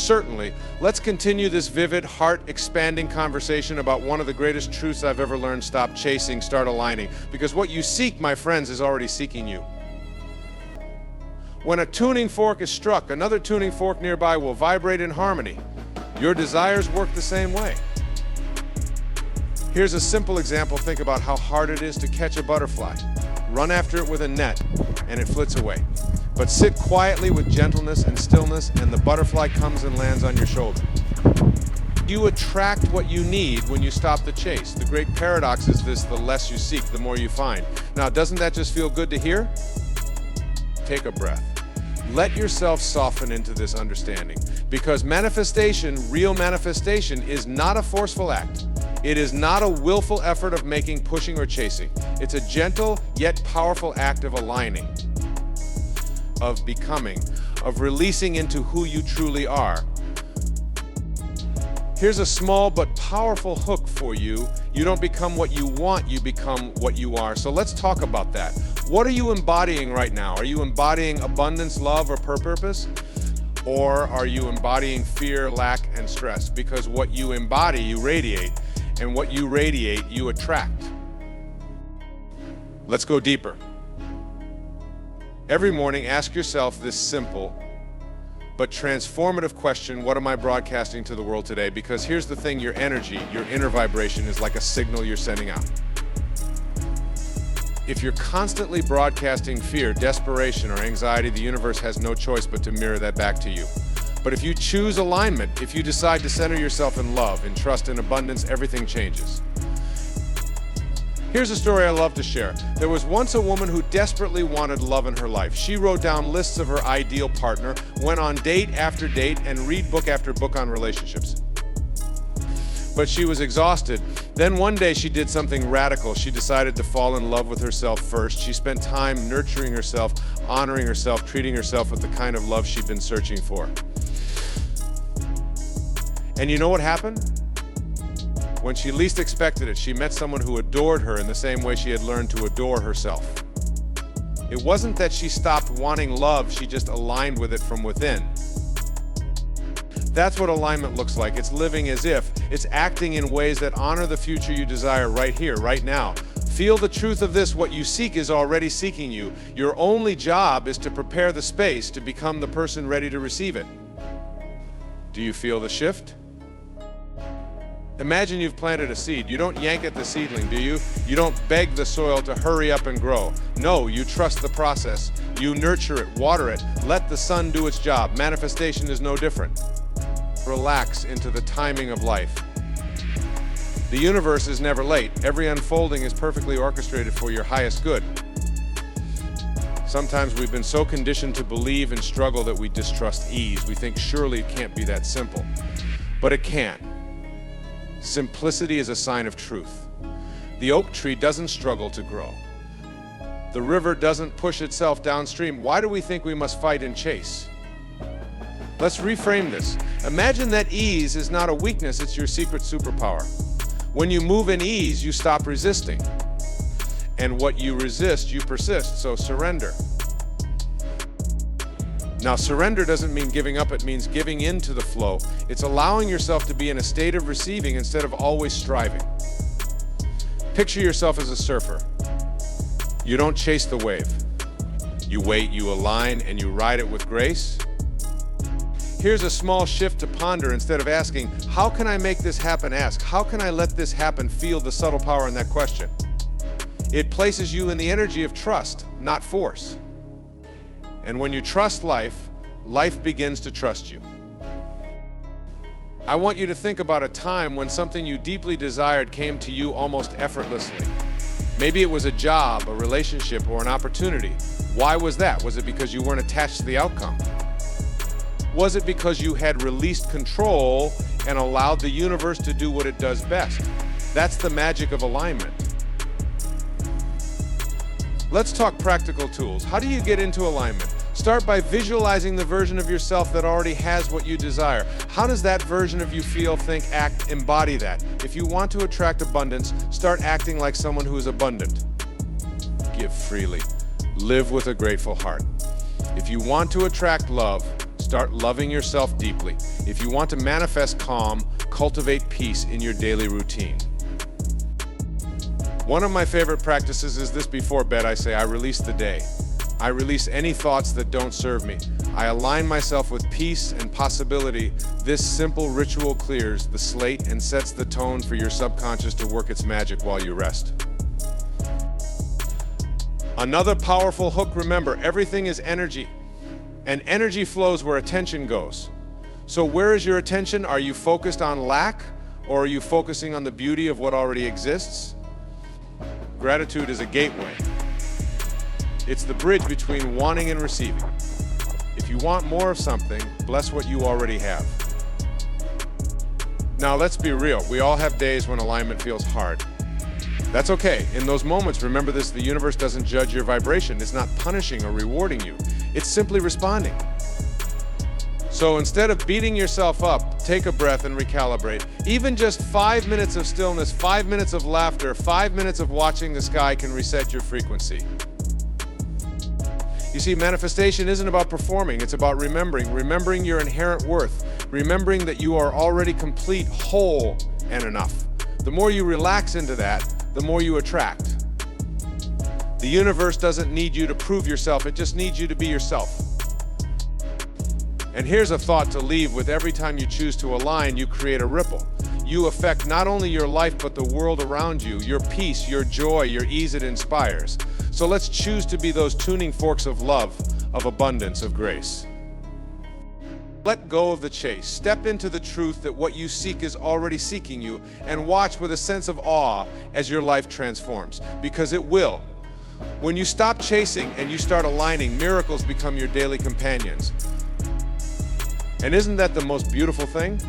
certainly, let's continue this vivid, heart-expanding conversation about one of the greatest truths I've ever learned. Stop chasing, start aligning. Because what you seek, my friends, is already seeking you. When a tuning fork is struck, another tuning fork nearby will vibrate in harmony. Your desires work the same way. Here's a simple example. Think about how hard it is to catch a butterfly. Run after it with a net, and it flits away. But sit quietly with gentleness and stillness, and the butterfly comes and lands on your shoulder. You attract what you need when you stop the chase. The great paradox is this: the less you seek, the more you find. Now, doesn't that just feel good to hear? Take a breath. Let yourself soften into this understanding, because manifestation, real manifestation, is not a forceful act. It is not a willful effort of making, pushing, or chasing. It's a gentle yet powerful act of aligning, of becoming, of releasing into who you truly are. Here's a small but powerful hook for you. You don't become what you want, you become what you are. So let's talk about that. What are you embodying right now? Are you embodying abundance, love, or purpose? Or are you embodying fear, lack, and stress? Because what you embody, you radiate, and what you radiate, you attract. Let's go deeper. Every morning, ask yourself this simple but transformative question: what am I broadcasting to the world today? Because here's the thing: your energy, your inner vibration is like a signal you're sending out. If you're constantly broadcasting fear, desperation, or anxiety, the universe has no choice but to mirror that back to you. But if you choose alignment, if you decide to center yourself in love, in trust, in abundance, everything changes. Here's a story I love to share. There was once a woman who desperately wanted love in her life. She wrote down lists of her ideal partner, went on date after date, and read book after book on relationships. But she was exhausted. Then one day she did something radical. She decided to fall in love with herself first. She spent time nurturing herself, honoring herself, treating herself with the kind of love she'd been searching for. And you know what happened? When she least expected it, she met someone who adored her in the same way she had learned to adore herself. It wasn't that she stopped wanting love, she just aligned with it from within. That's what alignment looks like. It's living as if. It's acting in ways that honor the future you desire right here, right now. Feel the truth of this: what you seek is already seeking you. Your only job is to prepare the space to become the person ready to receive it. Do you feel the shift? Imagine you've planted a seed. You don't yank at the seedling, do you? You don't beg the soil to hurry up and grow. No, you trust the process. You nurture it, water it, let the sun do its job. Manifestation is no different. Relax into the timing of life. The universe is never late. Every unfolding is perfectly orchestrated for your highest good. Sometimes we've been so conditioned to believe and struggle that we distrust ease. We think surely it can't be that simple. But it can. Simplicity is a sign of truth. The oak tree doesn't struggle to grow. The river doesn't push itself downstream. Why do we think we must fight and chase? Let's reframe this. Imagine that ease is not a weakness, it's your secret superpower. When you move in ease, you stop resisting. And what you resist, you persist, so surrender. Now, surrender doesn't mean giving up, it means giving in to the flow. It's allowing yourself to be in a state of receiving instead of always striving. Picture yourself as a surfer. You don't chase the wave. You wait, you align, and you ride it with grace. Here's a small shift to ponder. Instead of asking, how can I make this happen? Ask, how can I let this happen? Feel the subtle power in that question. It places you in the energy of trust, not force. And when you trust life, life begins to trust you. I want you to think about a time when something you deeply desired came to you almost effortlessly. Maybe it was a job, a relationship, or an opportunity. Why was that? Was it because you weren't attached to the outcome? Was it because you had released control and allowed the universe to do what it does best? That's the magic of alignment. Let's talk practical tools. How do you get into alignment? Start by visualizing the version of yourself that already has what you desire. How does that version of you feel, think, act, embody that? If you want to attract abundance, start acting like someone who is abundant. Give freely. Live with a grateful heart. If you want to attract love, Start loving yourself deeply. If you want to manifest calm, cultivate peace in your daily routine. One of my favorite practices is this: before bed, I say, I release the day. I release any thoughts that don't serve me. I align myself with peace and possibility. This simple ritual clears the slate and sets the tone for your subconscious to work its magic while you rest. Another powerful hook: remember, everything is energy, and energy flows where attention goes. So where is your attention? Are you focused on lack, or are you focusing on the beauty of what already exists? Gratitude is a gateway. It's the bridge between wanting and receiving. If you want more of something, bless what you already have. Now let's be real, we all have days when alignment feels hard. That's okay. In those moments, remember this: the universe doesn't judge your vibration. It's not punishing or rewarding you. It's simply responding. So instead of beating yourself up, take a breath and recalibrate. Even just 5 minutes of stillness, 5 minutes of laughter, 5 minutes of watching the sky can reset your frequency. You see, manifestation isn't about performing, it's about remembering your inherent worth, remembering that you are already complete, whole, and enough. The more you relax into that, the more you attract. The universe doesn't need you to prove yourself, it just needs you to be yourself. And here's a thought to leave with: every time you choose to align, you create a ripple. You affect not only your life, but the world around you, your peace, your joy, your ease it inspires. So let's choose to be those tuning forks of love, of abundance, of grace. Let go of the chase. Step into the truth that what you seek is already seeking you, and watch with a sense of awe as your life transforms, because it will. When you stop chasing and you start aligning, miracles become your daily companions. And isn't that the most beautiful thing?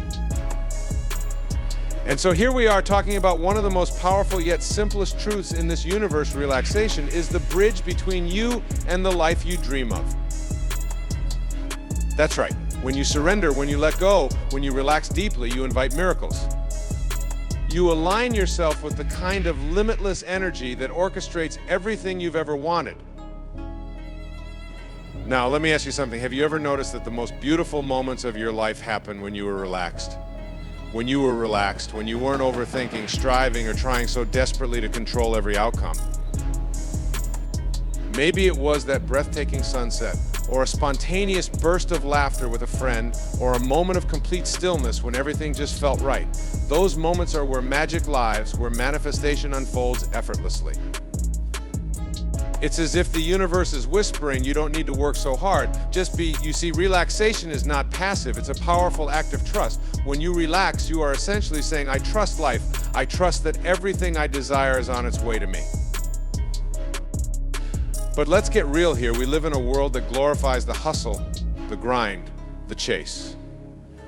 And so here we are talking about one of the most powerful yet simplest truths in this universe: relaxation is the bridge between you and the life you dream of. That's right. When you surrender, when you let go, when you relax deeply, you invite miracles. You align yourself with the kind of limitless energy that orchestrates everything you've ever wanted. Now, let me ask you something. Have you ever noticed that the most beautiful moments of your life happen when you were relaxed? When you were relaxed, when you weren't overthinking, striving, or trying so desperately to control every outcome. Maybe it was that breathtaking sunset, or a spontaneous burst of laughter with a friend, or a moment of complete stillness when everything just felt right. Those moments are where magic lives, where manifestation unfolds effortlessly. It's as if the universe is whispering, you don't need to work so hard. Just be. You see, relaxation is not passive. It's a powerful act of trust. When you relax, you are essentially saying, I trust life. I trust that everything I desire is on its way to me. But let's get real here. We live in a world that glorifies the hustle, the grind, the chase.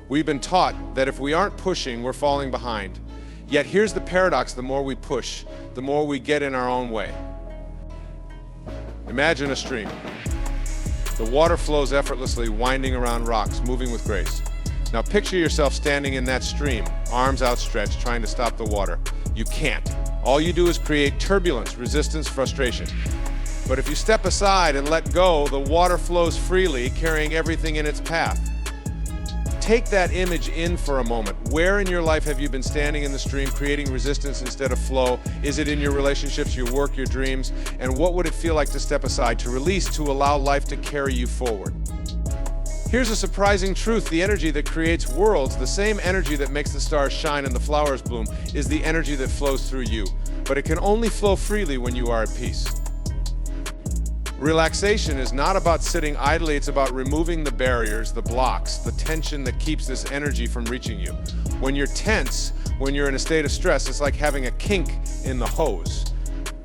We've been taught that if we aren't pushing, we're falling behind. Yet here's the paradox: the more we push, the more we get in our own way. Imagine a stream. The water flows effortlessly, winding around rocks, moving with grace. Now picture yourself standing in that stream, arms outstretched, trying to stop the water. You can't. All you do is create turbulence, resistance, frustration. But if you step aside and let go, the water flows freely, carrying everything in its path. Take that image in for a moment. Where in your life have you been standing in the stream, creating resistance instead of flow? Is it in your relationships, your work, your dreams? And what would it feel like to step aside, to release, to allow life to carry you forward? Here's a surprising truth: the energy that creates worlds, the same energy that makes the stars shine and the flowers bloom, is the energy that flows through you. But it can only flow freely when you are at peace. Relaxation is not about sitting idly, it's about removing the barriers, the blocks, the tension that keeps this energy from reaching you. When you're tense, when you're in a state of stress, it's like having a kink in the hose.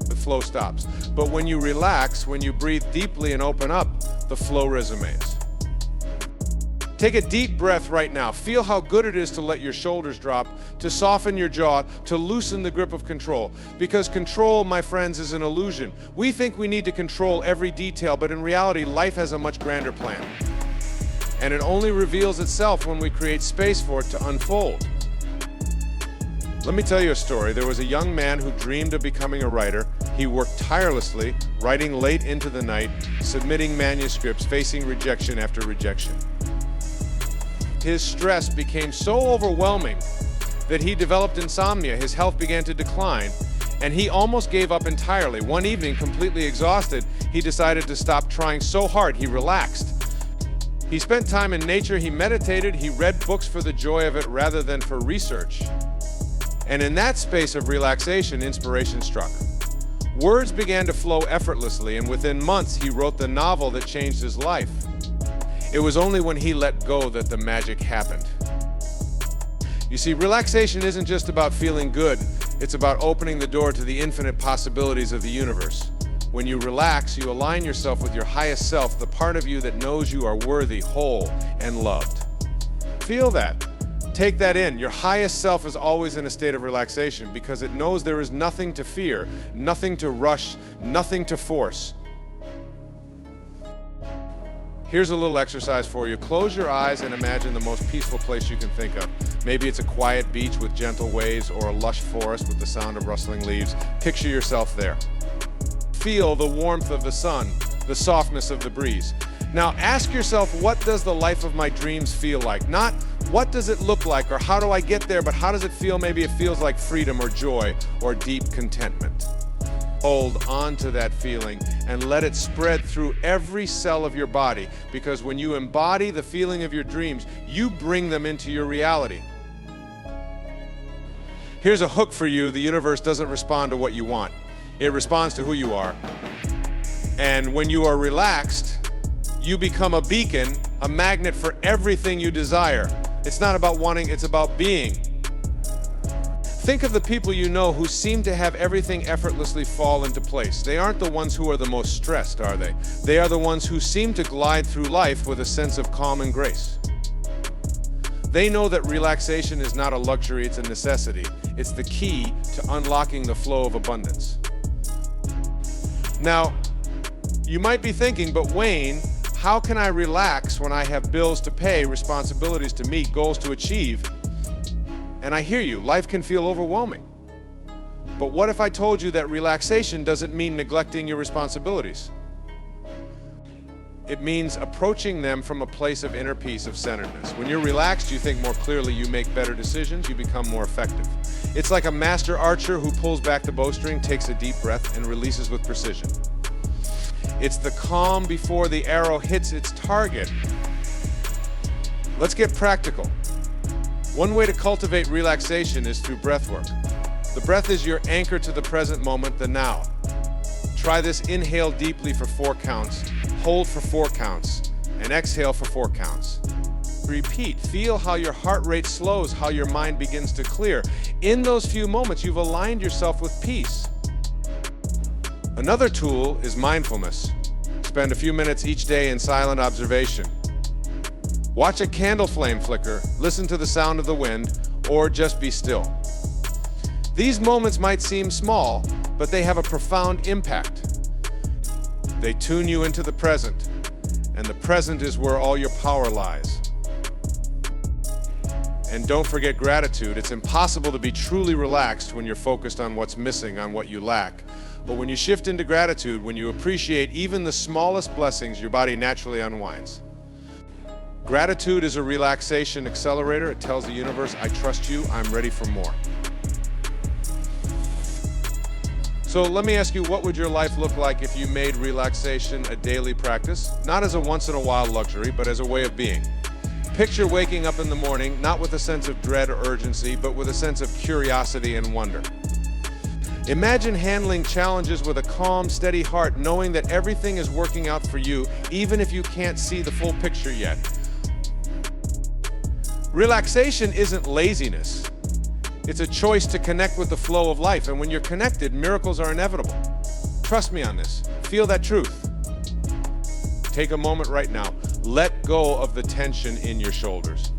The flow stops. But when you relax, when you breathe deeply and open up, the flow resumes. Take a deep breath right now. Feel how good it is to let your shoulders drop, to soften your jaw, to loosen the grip of control. Because control, my friends, is an illusion. We think we need to control every detail, but in reality, life has a much grander plan. And it only reveals itself when we create space for it to unfold. Let me tell you a story. There was a young man who dreamed of becoming a writer. He worked tirelessly, writing late into the night, submitting manuscripts, facing rejection after rejection. his stress became so overwhelming that he developed insomnia. His health began to decline, and he almost gave up entirely. One evening, completely exhausted, he decided to stop trying so hard. He relaxed. He spent time in nature, he meditated, he read books for the joy of it rather than for research. And in that space of relaxation, inspiration struck. Words began to flow effortlessly, and within months, he wrote the novel that changed his life. It was only when he let go that the magic happened. You see, relaxation isn't just about feeling good, it's about opening the door to the infinite possibilities of the universe. When you relax, you align yourself with your highest self, the part of you that knows you are worthy, whole, and loved. Feel that. Take that in. Your highest self is always in a state of relaxation because it knows there is nothing to fear, nothing to rush, nothing to force. Here's a little exercise for you. Close your eyes and imagine the most peaceful place you can think of. Maybe it's a quiet beach with gentle waves or a lush forest with the sound of rustling leaves. Picture yourself there. Feel the warmth of the sun, the softness of the breeze. Now ask yourself, what does the life of my dreams feel like? Not what does it look like or how do I get there, but how does it feel? Maybe it feels like freedom or joy or deep contentment. Hold on to that feeling and let it spread through every cell of your body, because when you embody the feeling of your dreams, you bring them into your reality. Here's a hook for you. The universe doesn't respond to what you want. It responds to who you are. And when you are relaxed, you become a beacon, a magnet for everything you desire. It's not about wanting, it's about being. Think of the people you know who seem to have everything effortlessly fall into place. They aren't the ones who are the most stressed, are they? They are the ones who seem to glide through life with a sense of calm and grace. They know that relaxation is not a luxury, it's a necessity. It's the key to unlocking the flow of abundance. Now, you might be thinking, but Wayne, how can I relax when I have bills to pay, responsibilities to meet, goals to achieve? And I hear you, life can feel overwhelming. But what if I told you that relaxation doesn't mean neglecting your responsibilities? It means approaching them from a place of inner peace, of centeredness. When you're relaxed, you think more clearly, you make better decisions, you become more effective. It's like a master archer who pulls back the bowstring, takes a deep breath, and releases with precision. It's the calm before the arrow hits its target. Let's get practical. One way to cultivate relaxation is through breath work. The breath is your anchor to the present moment, the now. Try this. Inhale deeply for 4 counts, hold for 4 counts, and exhale for 4 counts. Repeat. Feel how your heart rate slows, how your mind begins to clear. In those few moments, you've aligned yourself with peace. Another tool is mindfulness. Spend a few minutes each day in silent observation. Watch a candle flame flicker, listen to the sound of the wind, or just be still. These moments might seem small, but they have a profound impact. They tune you into the present, and the present is where all your power lies. And don't forget gratitude. It's impossible to be truly relaxed when you're focused on what's missing, on what you lack. But when you shift into gratitude, when you appreciate even the smallest blessings, your body naturally unwinds. Gratitude is a relaxation accelerator. It tells the universe, I trust you, I'm ready for more. So let me ask you, what would your life look like if you made relaxation a daily practice? Not as a once-in-a-while luxury, but as a way of being. Picture waking up in the morning, not with a sense of dread or urgency, but with a sense of curiosity and wonder. Imagine handling challenges with a calm, steady heart, knowing that everything is working out for you, even if you can't see the full picture yet. Relaxation isn't laziness. It's a choice to connect with the flow of life, and when you're connected, miracles are inevitable. Trust me on this. Feel that truth. Take a moment right now. Let go of the tension in your shoulders.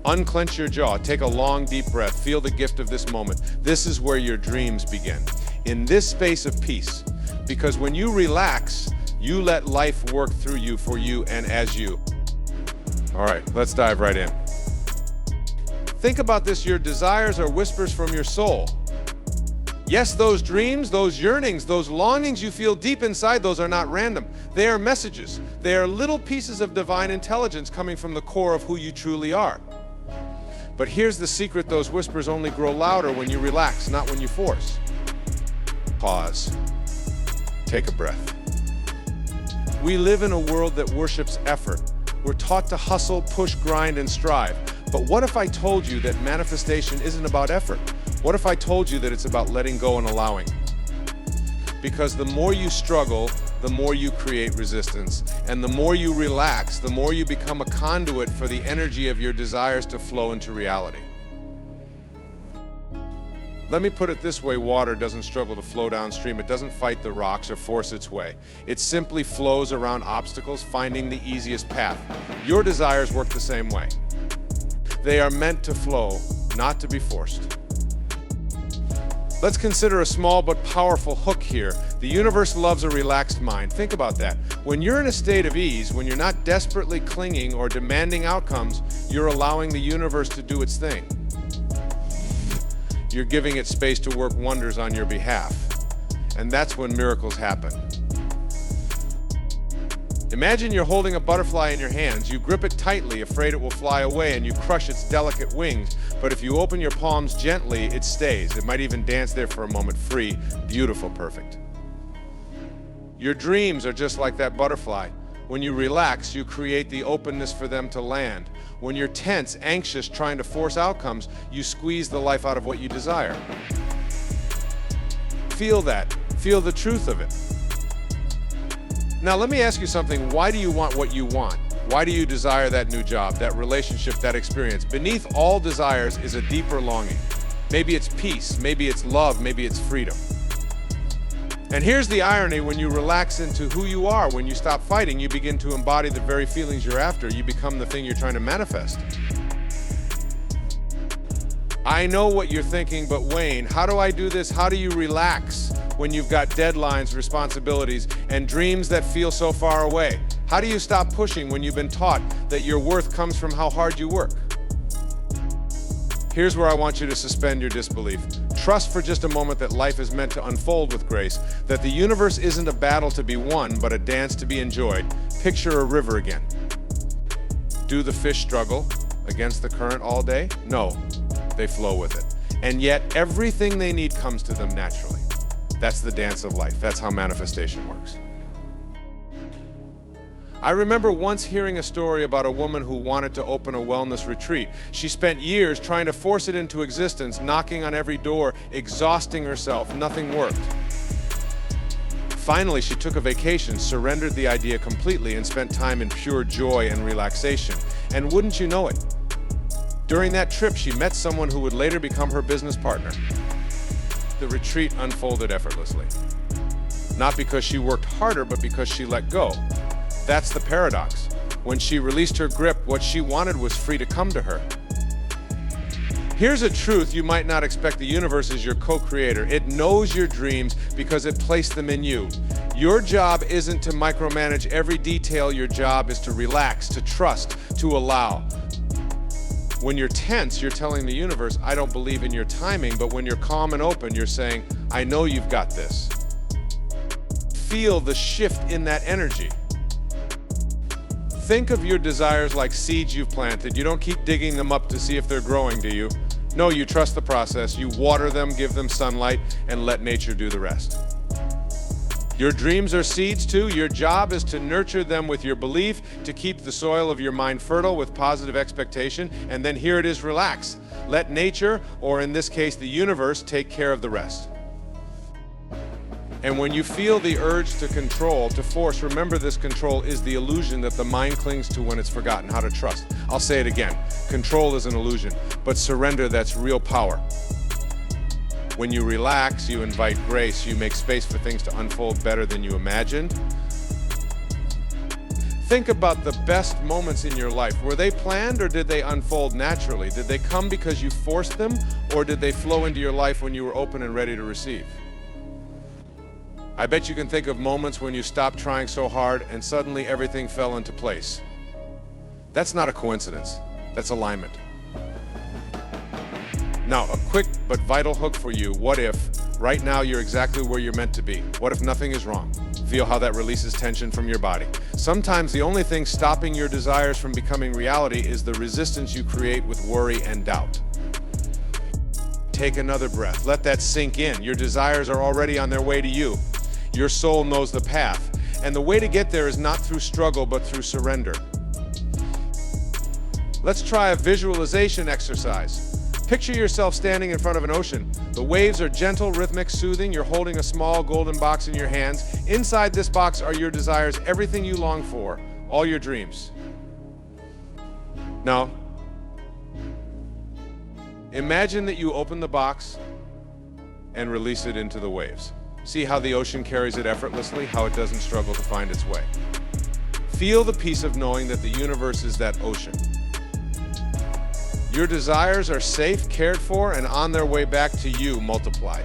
Unclench your jaw. Take a long, deep breath. Feel the gift of this moment. This is where your dreams begin. In this space of peace. Because when you relax, you let life work through you, for you, and as you. All right, let's dive right in. Think about this. Your desires are whispers from your soul. Yes, those dreams, those yearnings, those longings you feel deep inside, those are not random. They are messages. They are little pieces of divine intelligence coming from the core of who you truly are. But here's the secret: those whispers only grow louder when you relax, not when you force. Pause. Take a breath. We live in a world that worships effort. We're taught to hustle, push, grind, and strive. But what if I told you that manifestation isn't about effort? What if I told you that it's about letting go and allowing? Because the more you struggle, the more you create resistance. And the more you relax, the more you become a conduit for the energy of your desires to flow into reality. Let me put it this way: water doesn't struggle to flow downstream. It doesn't fight the rocks or force its way. It simply flows around obstacles, finding the easiest path. Your desires work the same way. They are meant to flow, not to be forced. Let's consider a small but powerful hook here. The universe loves a relaxed mind. Think about that. When you're in a state of ease, when you're not desperately clinging or demanding outcomes, you're allowing the universe to do its thing. You're giving it space to work wonders on your behalf. And that's when miracles happen. Imagine you're holding a butterfly in your hands. You grip it tightly, afraid it will fly away, and you crush its delicate wings. But if you open your palms gently, it stays. It might even dance there for a moment, free, beautiful, perfect. Your dreams are just like that butterfly. When you relax, you create the openness for them to land. When you're tense, anxious, trying to force outcomes, you squeeze the life out of what you desire. Feel that. Feel the truth of it. Now, let me ask you something. Why do you want what you want? Why do you desire that new job, that relationship, that experience? Beneath all desires is a deeper longing. Maybe it's peace, maybe it's love, maybe it's freedom. And here's the irony: when you relax into who you are, when you stop fighting, you begin to embody the very feelings you're after. You become the thing you're trying to manifest. I know what you're thinking, but Wayne, how do I do this? How do you relax when you've got deadlines, responsibilities, and dreams that feel so far away? How do you stop pushing when you've been taught that your worth comes from how hard you work? Here's where I want you to suspend your disbelief. Trust for just a moment that life is meant to unfold with grace, that the universe isn't a battle to be won, but a dance to be enjoyed. Picture a river again. Do the fish struggle against the current all day? No, they flow with it. And yet everything they need comes to them naturally. That's the dance of life. That's how manifestation works. I remember once hearing a story about a woman who wanted to open a wellness retreat. She spent years trying to force it into existence, knocking on every door, exhausting herself. Nothing worked. Finally, she took a vacation, surrendered the idea completely, and spent time in pure joy and relaxation. And wouldn't you know it, during that trip, she met someone who would later become her business partner. The retreat unfolded effortlessly. Not because she worked harder, but because she let go. That's the paradox. When she released her grip, what she wanted was free to come to her. Here's a truth you might not expect: the universe is your co-creator. It knows your dreams because it placed them in you. Your job isn't to micromanage every detail. Your job is to relax, to trust, to allow. When you're tense, you're telling the universe, I don't believe in your timing. But when you're calm and open, you're saying, I know you've got this. Feel the shift in that energy. Think of your desires like seeds you've planted. You don't keep digging them up to see if they're growing, do you? No, you trust the process. You water them, give them sunlight, and let nature do the rest. Your dreams are seeds too. Your job is to nurture them with your belief, to keep the soil of your mind fertile with positive expectation, and then here it is: relax. Let nature, or in this case the universe, take care of the rest. And when you feel the urge to control, to force, remember this control is the illusion that the mind clings to when it's forgotten how to trust. I'll say it again. Control is an illusion, but surrender, that's real power. When you relax, you invite grace, you make space for things to unfold better than you imagined. Think about the best moments in your life. Were they planned or did they unfold naturally? Did they come because you forced them, or did they flow into your life when you were open and ready to receive? I bet you can think of moments when you stopped trying so hard and suddenly everything fell into place. That's not a coincidence. That's alignment. Now, a quick but vital hook for you. What if right now you're exactly where you're meant to be? What if nothing is wrong? Feel how that releases tension from your body. Sometimes the only thing stopping your desires from becoming reality is the resistance you create with worry and doubt. Take another breath. Let that sink in. Your desires are already on their way to you. Your soul knows the path. And the way to get there is not through struggle, but through surrender. Let's try a visualization exercise. Picture yourself standing in front of an ocean. The waves are gentle, rhythmic, soothing. You're holding a small golden box in your hands. Inside this box are your desires, everything you long for, all your dreams. Now, imagine that you open the box and release it into the waves. See how the ocean carries it effortlessly, how it doesn't struggle to find its way. Feel the peace of knowing that the universe is that ocean. Your desires are safe, cared for, and on their way back to you multiplied.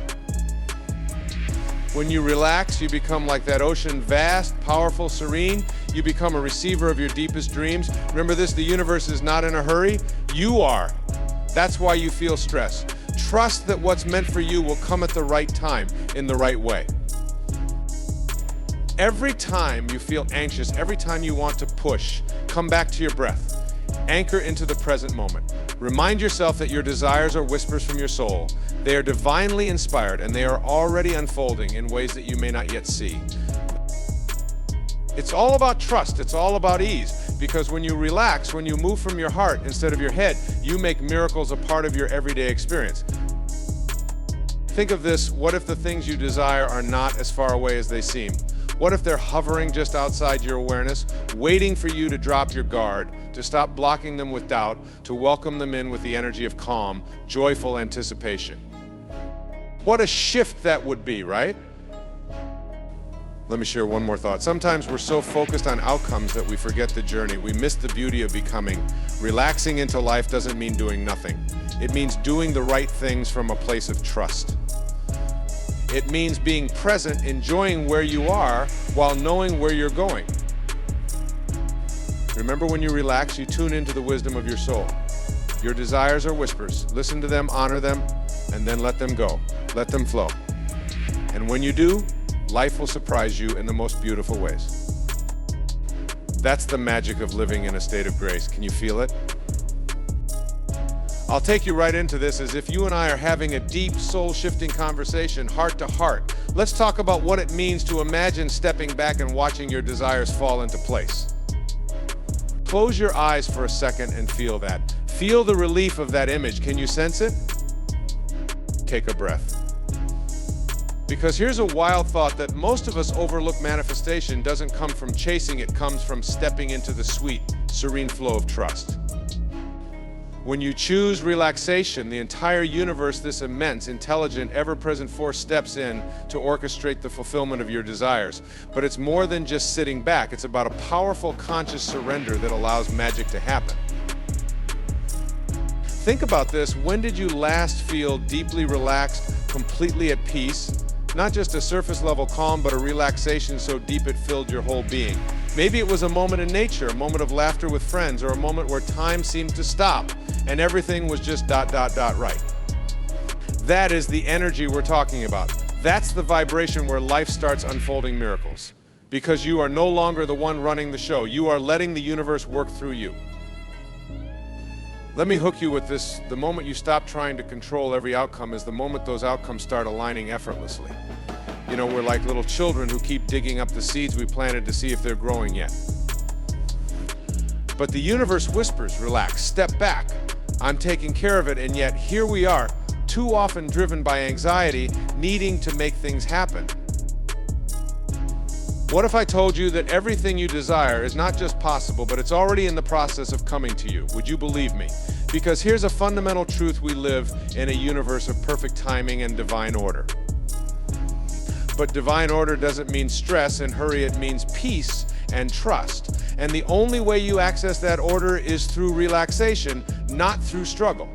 When you relax, you become like that ocean, vast, powerful, serene. You become a receiver of your deepest dreams. Remember this, the universe is not in a hurry. You are. That's why you feel stress. Trust that what's meant for you will come at the right time, in the right way. Every time you feel anxious, every time you want to push, come back to your breath. Anchor into the present moment. Remind yourself that your desires are whispers from your soul. They are divinely inspired, and they are already unfolding in ways that you may not yet see. It's all about trust. It's all about ease. Because when you relax, when you move from your heart instead of your head, you make miracles a part of your everyday experience. Think of this: what if the things you desire are not as far away as they seem? What if they're hovering just outside your awareness, waiting for you to drop your guard, to stop blocking them with doubt, to welcome them in with the energy of calm, joyful anticipation? What a shift that would be, right? Let me share one more thought. Sometimes we're so focused on outcomes that we forget the journey. We miss the beauty of becoming. Relaxing into life doesn't mean doing nothing. It means doing the right things from a place of trust. It means being present, enjoying where you are while knowing where you're going. Remember, when you relax, you tune into the wisdom of your soul. Your desires are whispers. Listen to them, honor them, and then let them go. Let them flow. And when you do, life will surprise you in the most beautiful ways. That's the magic of living in a state of grace. Can you feel it? I'll take you right into this as if you and I are having a deep, soul-shifting conversation, heart to heart. Let's talk about what it means to imagine stepping back and watching your desires fall into place. Close your eyes for a second and feel that. Feel the relief of that image. Can you sense it? Take a breath. Because here's a wild thought that most of us overlook: manifestation doesn't come from chasing, it comes from stepping into the sweet, serene flow of trust. When you choose relaxation, the entire universe, this immense, intelligent, ever-present force, steps in to orchestrate the fulfillment of your desires. But it's more than just sitting back. It's about a powerful, conscious surrender that allows magic to happen. Think about this. When did you last feel deeply relaxed, completely at peace? Not just a surface-level calm, but a relaxation so deep it filled your whole being. Maybe it was a moment in nature, a moment of laughter with friends, or a moment where time seemed to stop and everything was just ... right. That is the energy we're talking about. That's the vibration where life starts unfolding miracles. Because you are no longer the one running the show. You are letting the universe work through you. Let me hook you with this. The moment you stop trying to control every outcome is the moment those outcomes start aligning effortlessly. You know, we're like little children who keep digging up the seeds we planted to see if they're growing yet. But the universe whispers, relax, step back. I'm taking care of it, and yet here we are, too often driven by anxiety, needing to make things happen. What if I told you that everything you desire is not just possible, but it's already in the process of coming to you? Would you believe me? Because here's a fundamental truth: we live in a universe of perfect timing and divine order. But divine order doesn't mean stress and hurry, it means peace and trust. And the only way you access that order is through relaxation, not through struggle.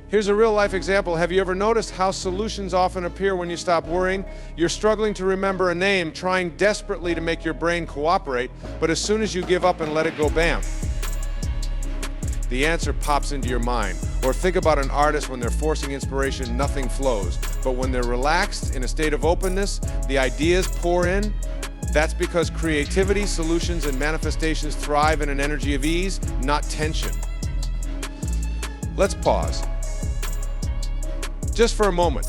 Here's a real-life example. Have you ever noticed how solutions often appear when you stop worrying? You're struggling to remember a name, trying desperately to make your brain cooperate, but as soon as you give up and let it go, bam. the answer pops into your mind. Or think about an artist when they're forcing inspiration, nothing flows. But when they're relaxed, in a state of openness, the ideas pour in. That's because creativity, solutions, and manifestations thrive in an energy of ease, not tension. Let's pause. Just for a moment.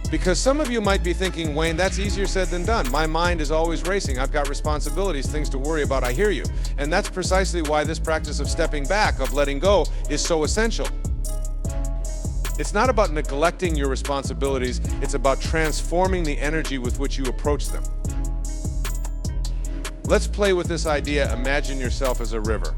Because some of you might be thinking, Wayne, that's easier said than done. My mind is always racing. I've got responsibilities, things to worry about. I hear you. And that's precisely why this practice of stepping back, of letting go, is so essential. It's not about neglecting your responsibilities. It's about transforming the energy with which you approach them. Let's play with this idea. Imagine yourself as a river.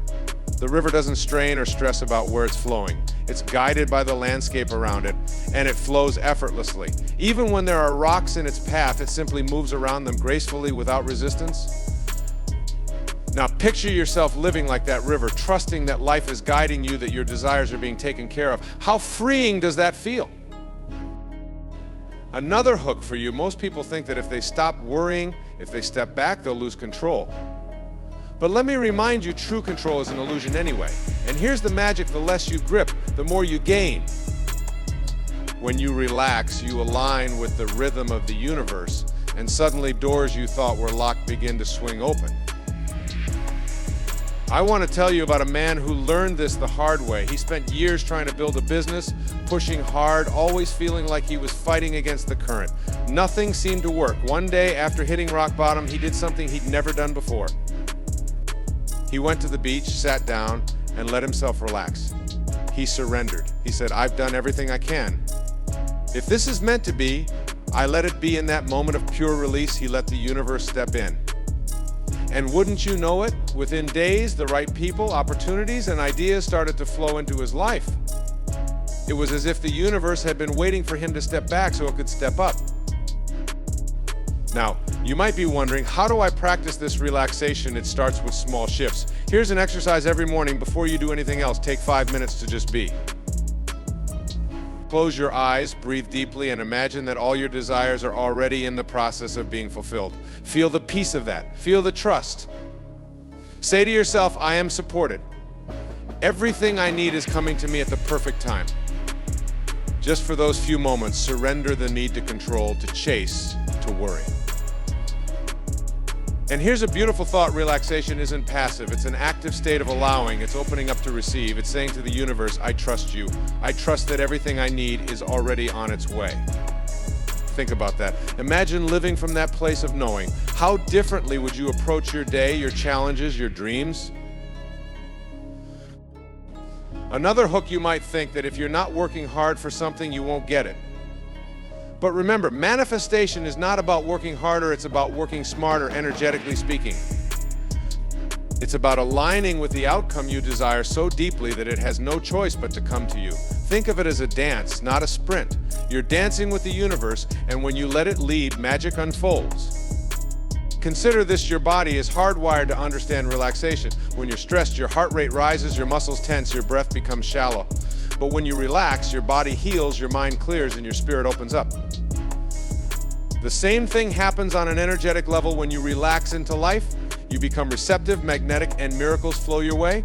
The river doesn't strain or stress about where it's flowing. It's guided by the landscape around it, and it flows effortlessly. Even when there are rocks in its path, it simply moves around them gracefully without resistance. Now picture yourself living like that river, trusting that life is guiding you, that your desires are being taken care of. How freeing does that feel? Another hook for you, most people think that if they stop worrying, if they step back, they'll lose control. But let me remind you, true control is an illusion anyway. And here's the magic: the less you grip, the more you gain. When you relax, you align with the rhythm of the universe, and suddenly doors you thought were locked begin to swing open. I want to tell you about a man who learned this the hard way. He spent years trying to build a business, pushing hard, always feeling like he was fighting against the current. Nothing seemed to work. One day, after hitting rock bottom, he did something he'd never done before. He went to the beach, sat down, and let himself relax. He surrendered. He said, I've done everything I can. If this is meant to be, I let it be. In that moment of pure release, he let the universe step in. And wouldn't you know it, within days, the right people, opportunities, and ideas started to flow into his life. It was as if the universe had been waiting for him to step back so it could step up. Now, you might be wondering, how do I practice this relaxation? It starts with small shifts. Here's an exercise every morning. Before you do anything else, take 5 minutes to just be. Close your eyes, breathe deeply, and imagine that all your desires are already in the process of being fulfilled. Feel the peace of that. Feel the trust. Say to yourself, I am supported. Everything I need is coming to me at the perfect time. Just for those few moments, surrender the need to control, to chase, to worry. And here's a beautiful thought: relaxation isn't passive. It's an active state of allowing. It's opening up to receive. It's saying to the universe, I trust you. I trust that everything I need is already on its way. Think about that. Imagine living from that place of knowing. How differently would you approach your day, your challenges, your dreams? Another hook: you might think that if you're not working hard for something, you won't get it. But remember, manifestation is not about working harder, it's about working smarter, energetically speaking. It's about aligning with the outcome you desire so deeply that it has no choice but to come to you. Think of it as a dance, not a sprint. You're dancing with the universe, and when you let it lead, magic unfolds. Consider this: your body is hardwired to understand relaxation. When you're stressed, your heart rate rises, your muscles tense, your breath becomes shallow. But when you relax, your body heals, your mind clears, and your spirit opens up. The same thing happens on an energetic level when you relax into life. You become receptive, magnetic, and miracles flow your way.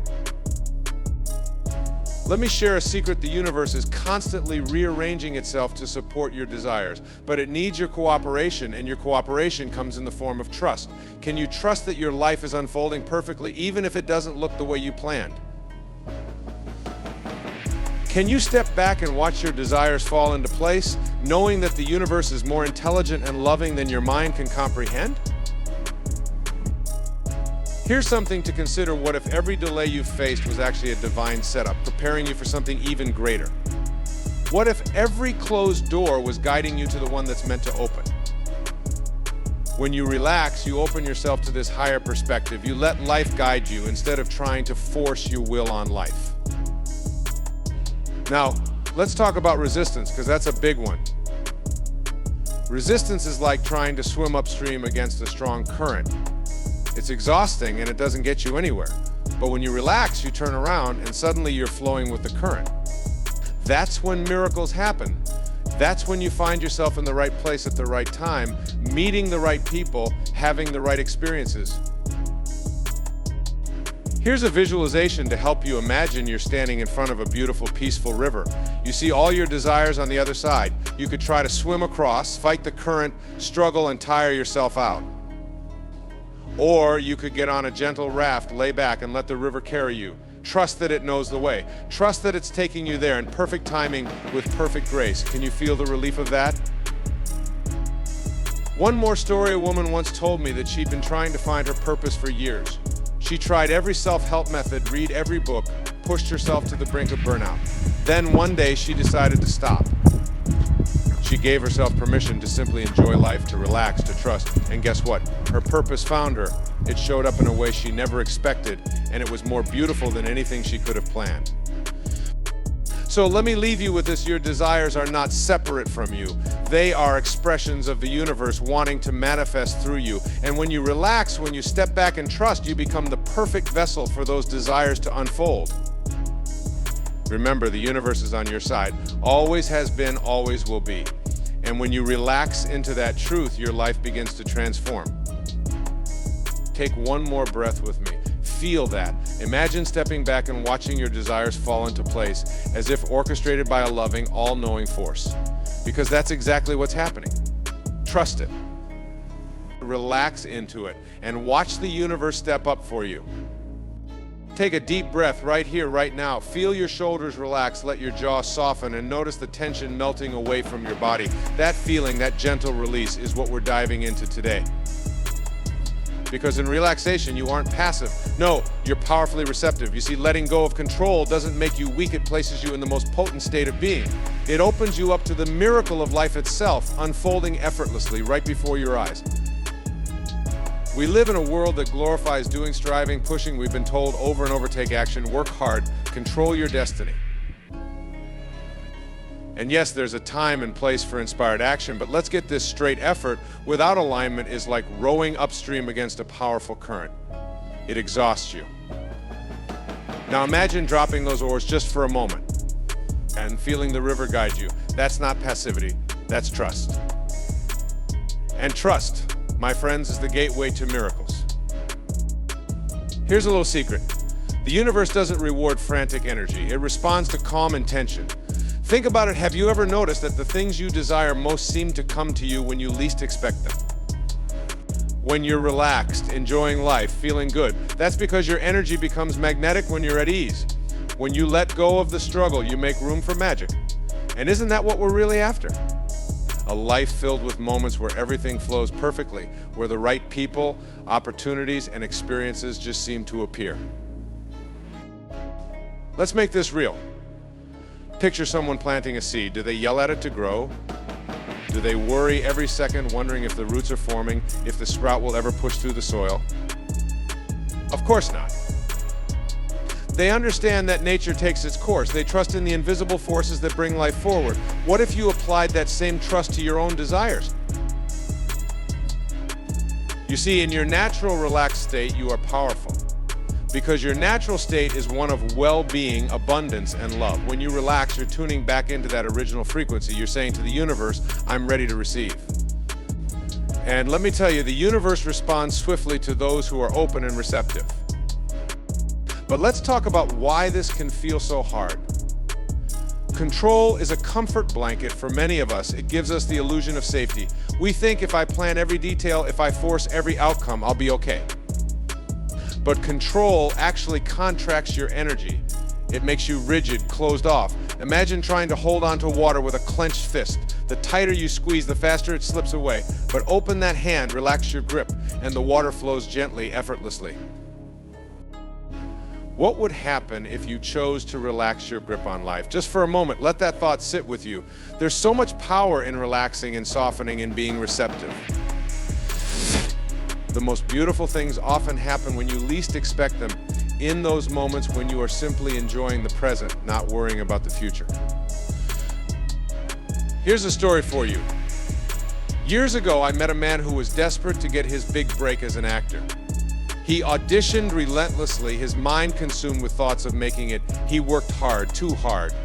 Let me share a secret: the universe is constantly rearranging itself to support your desires, but it needs your cooperation, and your cooperation comes in the form of trust. Can you trust that your life is unfolding perfectly, even if it doesn't look the way you planned? Can you step back and watch your desires fall into place, knowing that the universe is more intelligent and loving than your mind can comprehend? Here's something to consider: what if every delay you've faced was actually a divine setup, preparing you for something even greater? What if every closed door was guiding you to the one that's meant to open? When you relax, you open yourself to this higher perspective. You let life guide you instead of trying to force your will on life. Now, let's talk about resistance, because that's a big one. Resistance is like trying to swim upstream against a strong current. It's exhausting and it doesn't get you anywhere. But when you relax, you turn around and suddenly you're flowing with the current. That's when miracles happen. That's when you find yourself in the right place at the right time, meeting the right people, having the right experiences. Here's a visualization to help you imagine you're standing in front of a beautiful, peaceful river. You see all your desires on the other side. You could try to swim across, fight the current, struggle, and tire yourself out. Or you could get on a gentle raft, lay back, and let the river carry you. Trust that it knows the way. Trust that it's taking you there in perfect timing with perfect grace. Can you feel the relief of that? One more story. A woman once told me that she'd been trying to find her purpose for years. She tried every self-help method, read every book, pushed herself to the brink of burnout. Then one day she decided to stop. She gave herself permission to simply enjoy life, to relax, to trust, and guess what? Her purpose found her. It showed up in a way she never expected, and it was more beautiful than anything she could have planned. So let me leave you with this. Your desires are not separate from you. They are expressions of the universe wanting to manifest through you. And when you relax, when you step back and trust, you become the perfect vessel for those desires to unfold. Remember, the universe is on your side. Always has been, always will be. And when you relax into that truth, your life begins to transform. Take one more breath with me. Feel that. Imagine stepping back and watching your desires fall into place as if orchestrated by a loving, all-knowing force. Because that's exactly what's happening. Trust it. Relax into it and watch the universe step up for you. Take a deep breath right here, right now. Feel your shoulders relax, let your jaw soften, and notice the tension melting away from your body. That feeling, that gentle release, is what we're diving into today. Because in relaxation, you aren't passive. No, you're powerfully receptive. You see, letting go of control doesn't make you weak. It places you in the most potent state of being. It opens you up to the miracle of life itself, unfolding effortlessly right before your eyes. We live in a world that glorifies doing, striving, pushing. We've been told over and over, take action, work hard, control your destiny. And yes, there's a time and place for inspired action, but let's get this straight. Effort without alignment is like rowing upstream against a powerful current. It exhausts you. Now imagine dropping those oars just for a moment and feeling the river guide you. That's not passivity, that's trust. And trust, my friends, is the gateway to miracles. Here's a little secret. The universe doesn't reward frantic energy. It responds to calm intention. Think about it. Have you ever noticed that the things you desire most seem to come to you when you least expect them? When you're relaxed, enjoying life, feeling good, that's because your energy becomes magnetic when you're at ease. When you let go of the struggle, you make room for magic. And isn't that what we're really after? A life filled with moments where everything flows perfectly, where the right people, opportunities, and experiences just seem to appear. Let's make this real. Picture someone planting a seed. Do they yell at it to grow? Do they worry every second, wondering if the roots are forming, if the sprout will ever push through the soil? Of course not. They understand that nature takes its course. They trust in the invisible forces that bring life forward. What if you applied that same trust to your own desires? You see, in your natural relaxed state, you are powerful. Because your natural state is one of well-being, abundance, and love. When you relax, you're tuning back into that original frequency. You're saying to the universe, I'm ready to receive. And let me tell you, the universe responds swiftly to those who are open and receptive. But let's talk about why this can feel so hard. Control is a comfort blanket for many of us. It gives us the illusion of safety. We think if I plan every detail, if I force every outcome, I'll be okay. But control actually contracts your energy. It makes you rigid, closed off. Imagine trying to hold on to water with a clenched fist. The tighter you squeeze, the faster it slips away. But open that hand, relax your grip, and the water flows gently, effortlessly. What would happen if you chose to relax your grip on life? Just for a moment, let that thought sit with you. There's so much power in relaxing and softening and being receptive. The most beautiful things often happen when you least expect them, in those moments when you are simply enjoying the present, not worrying about the future. Here's a story for you. Years ago, I met a man who was desperate to get his big break as an actor. He auditioned relentlessly, his mind consumed with thoughts of making it. He worked hard, too hard,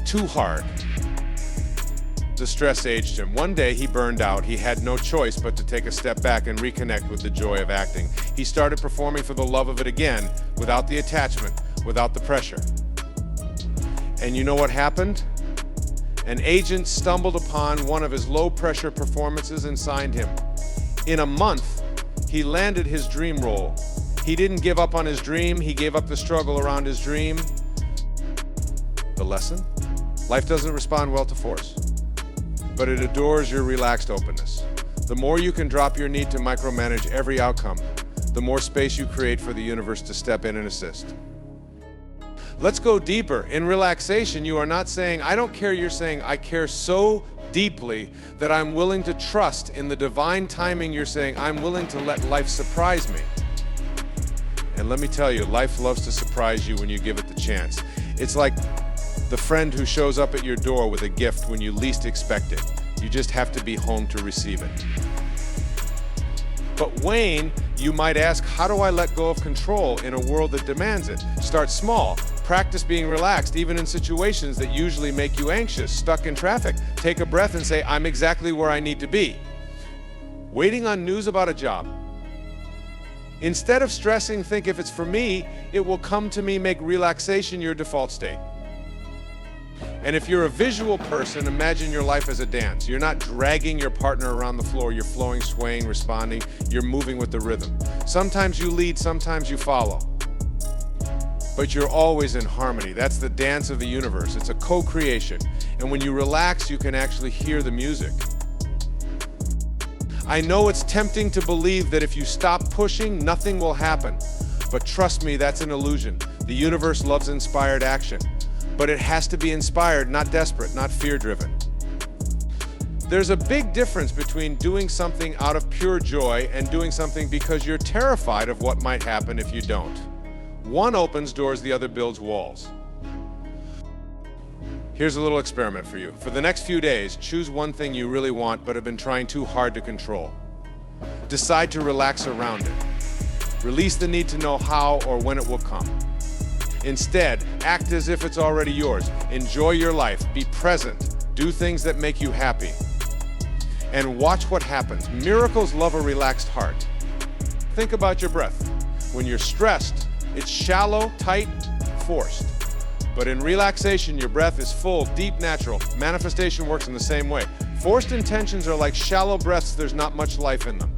too hard. The stress aged him. One day he burned out. He had no choice but to take a step back and reconnect with the joy of acting. He started performing for the love of it again, without the attachment, without the pressure. And you know what happened? An agent stumbled upon one of his low-pressure performances and signed him. In a month, he landed his dream role. He didn't give up on his dream. He gave up the struggle around his dream. The lesson? Life doesn't respond well to force, but it adores your relaxed openness. The more you can drop your need to micromanage every outcome, the more space you create for the universe to step in and assist. Let's go deeper. In relaxation, you are not saying, I don't care. You're saying, I care so deeply that I'm willing to trust in the divine timing. You're saying, I'm willing to let life surprise me. And let me tell you, life loves to surprise you when you give it the chance. It's like the friend who shows up at your door with a gift when you least expect it. You just have to be home to receive it. But Wayne, you might ask, how do I let go of control in a world that demands it? Start small. Practice being relaxed, even in situations that usually make you anxious, stuck in traffic. Take a breath and say, I'm exactly where I need to be. Waiting on news about a job. Instead of stressing, think, if it's for me, it will come to me. Make relaxation your default state. And if you're a visual person, imagine your life as a dance. You're not dragging your partner around the floor. You're flowing, swaying, responding. You're moving with the rhythm. Sometimes you lead, sometimes you follow. But you're always in harmony. That's the dance of the universe. It's a co-creation. And when you relax, you can actually hear the music. I know it's tempting to believe that if you stop pushing, nothing will happen. But trust me, that's an illusion. The universe loves inspired action. But it has to be inspired, not desperate, not fear-driven. There's a big difference between doing something out of pure joy and doing something because you're terrified of what might happen if you don't. One opens doors, the other builds walls. Here's a little experiment for you. For the next few days, choose one thing you really want but have been trying too hard to control. Decide to relax around it. Release the need to know how or when it will come. Instead, act as if it's already yours. Enjoy your life. Be present. Do things that make you happy. And watch what happens. Miracles love a relaxed heart. Think about your breath. When you're stressed, it's shallow, tight, forced. But in relaxation, your breath is full, deep, natural. Manifestation works in the same way. Forced intentions are like shallow breaths. There's not much life in them.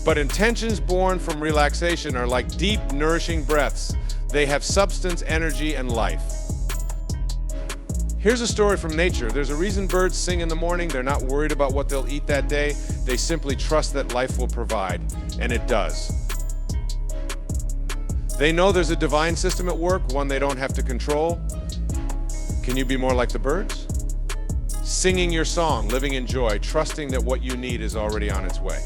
But intentions born from relaxation are like deep, nourishing breaths. They have substance, energy, and life. Here's a story from nature. There's a reason birds sing in the morning. They're not worried about what they'll eat that day. They simply trust that life will provide, and it does. They know there's a divine system at work, one they don't have to control. Can you be more like the birds? Singing your song, living in joy, trusting that what you need is already on its way.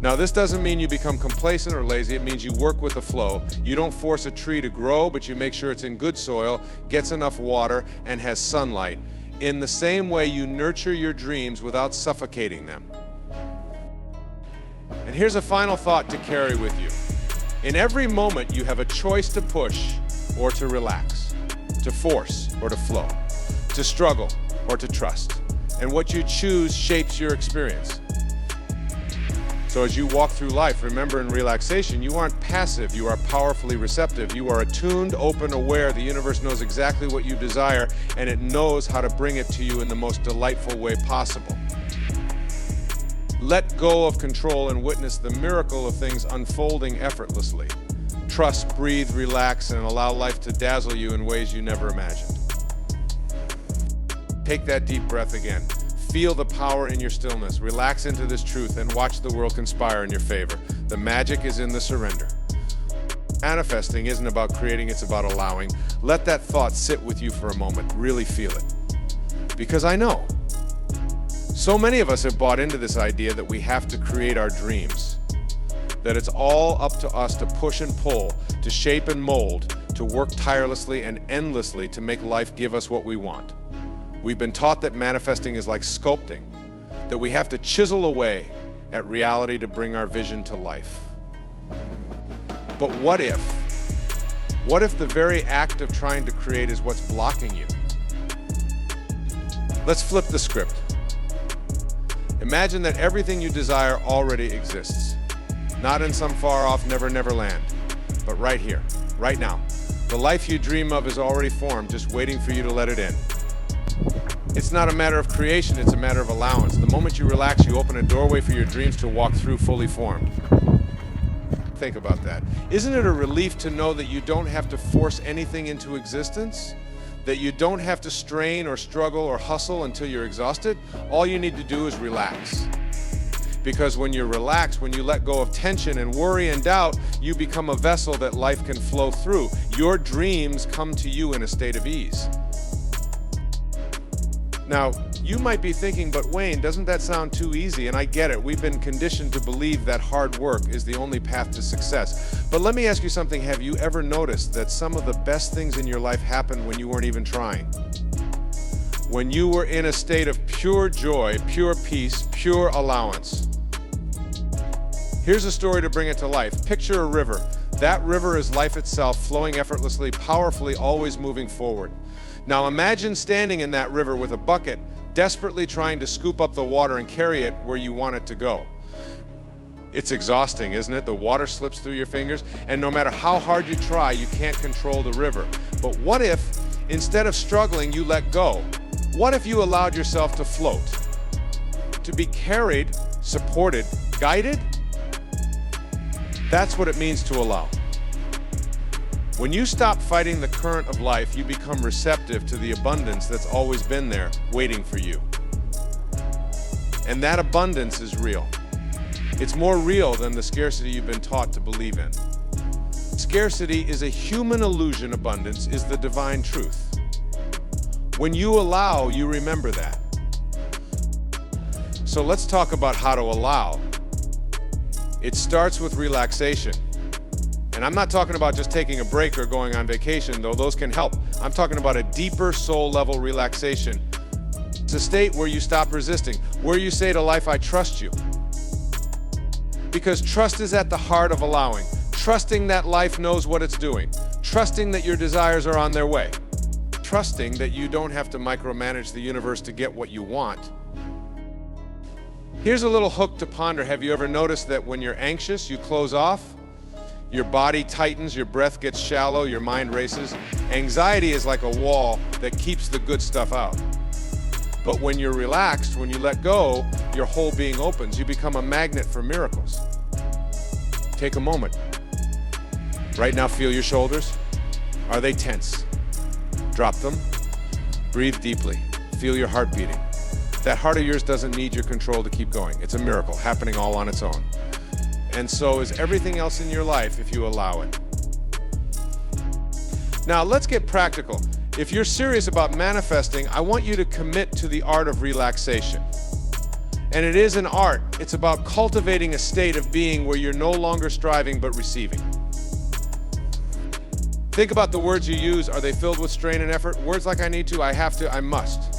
Now, this doesn't mean you become complacent or lazy. It means you work with the flow. You don't force a tree to grow, but you make sure it's in good soil, gets enough water, and has sunlight. In the same way, you nurture your dreams without suffocating them. And here's a final thought to carry with you. In every moment, you have a choice to push or to relax, to force or to flow, to struggle or to trust. And what you choose shapes your experience. So as you walk through life, remember, in relaxation, you aren't passive, you are powerfully receptive. You are attuned, open, aware. The universe knows exactly what you desire, and it knows how to bring it to you in the most delightful way possible. Let go of control and witness the miracle of things unfolding effortlessly. Trust, breathe, relax, and allow life to dazzle you in ways you never imagined. Take that deep breath again. Feel the power in your stillness. Relax into this truth and watch the world conspire in your favor. The magic is in the surrender. Manifesting isn't about creating, it's about allowing. Let that thought sit with you for a moment. Really feel it. Because I know so many of us have bought into this idea that we have to create our dreams, that it's all up to us to push and pull, to shape and mold, to work tirelessly and endlessly to make life give us what we want. We've been taught that manifesting is like sculpting, that we have to chisel away at reality to bring our vision to life. But what if? What if the very act of trying to create is what's blocking you? Let's flip the script. Imagine that everything you desire already exists. Not in some far-off never land, but right here, right now. The life you dream of is already formed, just waiting for you to let it in. It's not a matter of creation, it's a matter of allowance. The moment you relax, you open a doorway for your dreams to walk through fully formed. Think about that. Isn't it a relief to know that you don't have to force anything into existence? That you don't have to strain or struggle or hustle until you're exhausted? All you need to do is relax. Because when you're relaxed, when you let go of tension and worry and doubt, you become a vessel that life can flow through. Your dreams come to you in a state of ease. Now, you might be thinking, but Wayne, doesn't that sound too easy? And I get it. We've been conditioned to believe that hard work is the only path to success. But let me ask you something. Have you ever noticed that some of the best things in your life happened when you weren't even trying? When you were in a state of pure joy, pure peace, pure allowance. Here's a story to bring it to life. Picture a river. That river is life itself, flowing effortlessly, powerfully, always moving forward. Now imagine standing in that river with a bucket, desperately trying to scoop up the water and carry it where you want it to go. It's exhausting, isn't it? The water slips through your fingers, and no matter how hard you try, you can't control the river. But what if, instead of struggling, you let go? What if you allowed yourself to float? To be carried, supported, guided? That's what it means to allow. When you stop fighting the current of life, you become receptive to the abundance that's always been there, waiting for you. And that abundance is real. It's more real than the scarcity you've been taught to believe in. Scarcity is a human illusion, abundance is the divine truth. When you allow, you remember that. So let's talk about how to allow. It starts with relaxation. And I'm not talking about just taking a break or going on vacation, though those can help. I'm talking about a deeper soul level relaxation. It's a state where you stop resisting, where you say to life, I trust you. Because trust is at the heart of allowing. Trusting that life knows what it's doing. Trusting that your desires are on their way. Trusting that you don't have to micromanage the universe to get what you want. Here's a little hook to ponder. Have you ever noticed that when you're anxious, you close off? Your body tightens, your breath gets shallow, your mind races. Anxiety is like a wall that keeps the good stuff out. But when you're relaxed, when you let go, your whole being opens. You become a magnet for miracles. Take a moment. Right now, feel your shoulders. Are they tense? Drop them. Breathe deeply. Feel your heart beating. That heart of yours doesn't need your control to keep going. It's a miracle happening all on its own. And so is everything else in your life if you allow it. Now let's get practical. If you're serious about manifesting, I want you to commit to the art of relaxation. And it is an art. It's about cultivating a state of being where you're no longer striving but receiving. Think about the words you use. Are they filled with strain and effort? Words like I need to, I have to, I must.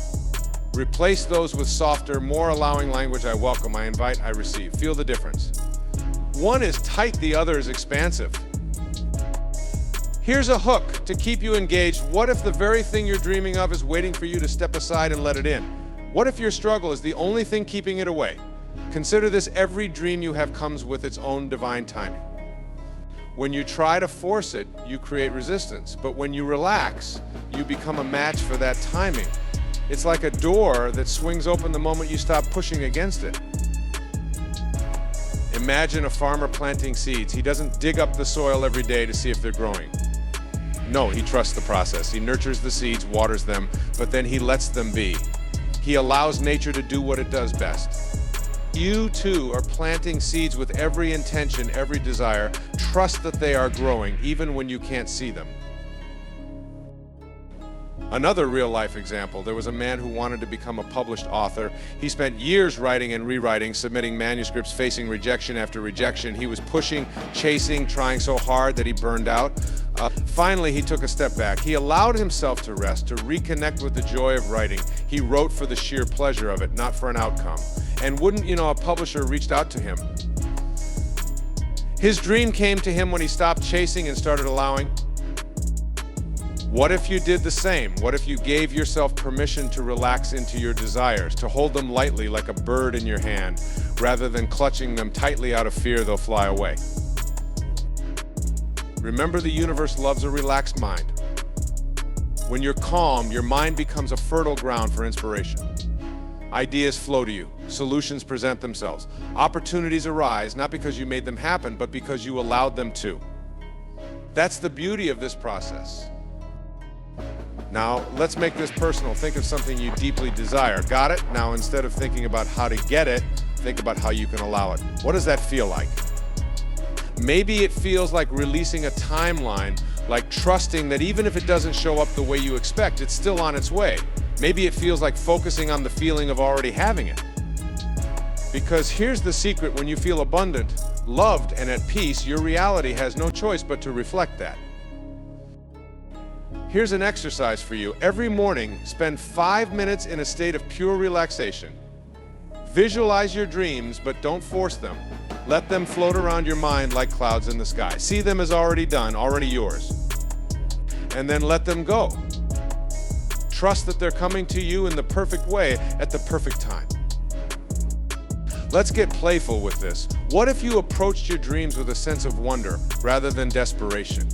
Replace those with softer, more allowing language. I welcome, I invite, I receive. Feel the difference. One is tight, the other is expansive. Here's a hook to keep you engaged. What if the very thing you're dreaming of is waiting for you to step aside and let it in? What if your struggle is the only thing keeping it away? Consider this: every dream you have comes with its own divine timing. When you try to force it, you create resistance. But when you relax, you become a match for that timing. It's like a door that swings open the moment you stop pushing against it. Imagine a farmer planting seeds. He doesn't dig up the soil every day to see if they're growing. No, he trusts the process. He nurtures the seeds, waters them, but then he lets them be. He allows nature to do what it does best. You too are planting seeds with every intention, every desire. Trust that they are growing, even when you can't see them. Another real-life example, there was a man who wanted to become a published author. He spent years writing and rewriting, submitting manuscripts, facing rejection after rejection. He was pushing, chasing, trying so hard that he burned out. Finally, he took a step back. He allowed himself to rest, to reconnect with the joy of writing. He wrote for the sheer pleasure of it, not for an outcome. And wouldn't you know, a publisher reached out to him. His dream came to him when he stopped chasing and started allowing. What if you did the same? What if you gave yourself permission to relax into your desires, to hold them lightly like a bird in your hand, rather than clutching them tightly out of fear they'll fly away? Remember, the universe loves a relaxed mind. When you're calm, your mind becomes a fertile ground for inspiration. Ideas flow to you. Solutions present themselves. Opportunities arise, not because you made them happen, but because you allowed them to. That's the beauty of this process. Now, let's make this personal. Think of something you deeply desire. Got it? Now, instead of thinking about how to get it, think about how you can allow it. What does that feel like? Maybe it feels like releasing a timeline, like trusting that even if it doesn't show up the way you expect, it's still on its way. Maybe it feels like focusing on the feeling of already having it. Because here's the secret: when you feel abundant, loved, and at peace, your reality has no choice but to reflect that. Here's an exercise for you. Every morning, spend 5 minutes in a state of pure relaxation. Visualize your dreams, but don't force them. Let them float around your mind like clouds in the sky. See them as already done, already yours. And then let them go. Trust that they're coming to you in the perfect way at the perfect time. Let's get playful with this. What if you approached your dreams with a sense of wonder rather than desperation?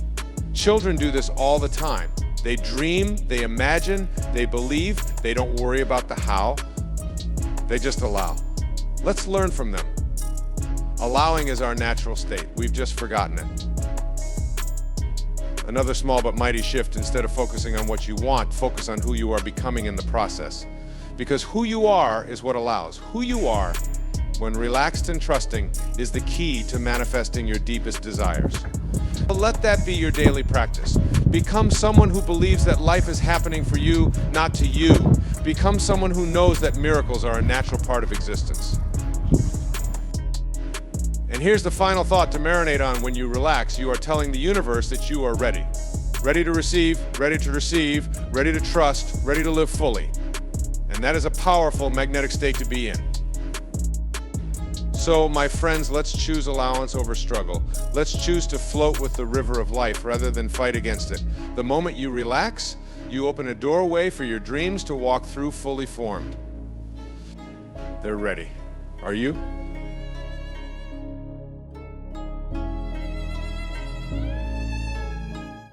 Children do this all the time. They dream, they imagine, they believe, they don't worry about the how. They just allow. Let's learn from them. Allowing is our natural state. We've just forgotten it. Another small but mighty shift: instead of focusing on what you want, focus on who you are becoming in the process. Because who you are is what allows. Who you are, when relaxed and trusting, is the key to manifesting your deepest desires. Let that be your daily practice. Become someone who believes that life is happening for you, not to you. Become someone who knows that miracles are a natural part of existence. And here's the final thought to marinate on. When you relax, you are telling the universe that you are ready. Ready to receive, ready to trust, ready to live fully. And that is a powerful magnetic state to be in. So, my friends, let's choose allowance over struggle. Let's choose to float with the river of life rather than fight against it. The moment you relax, you open a doorway for your dreams to walk through fully formed. They're ready. Are you?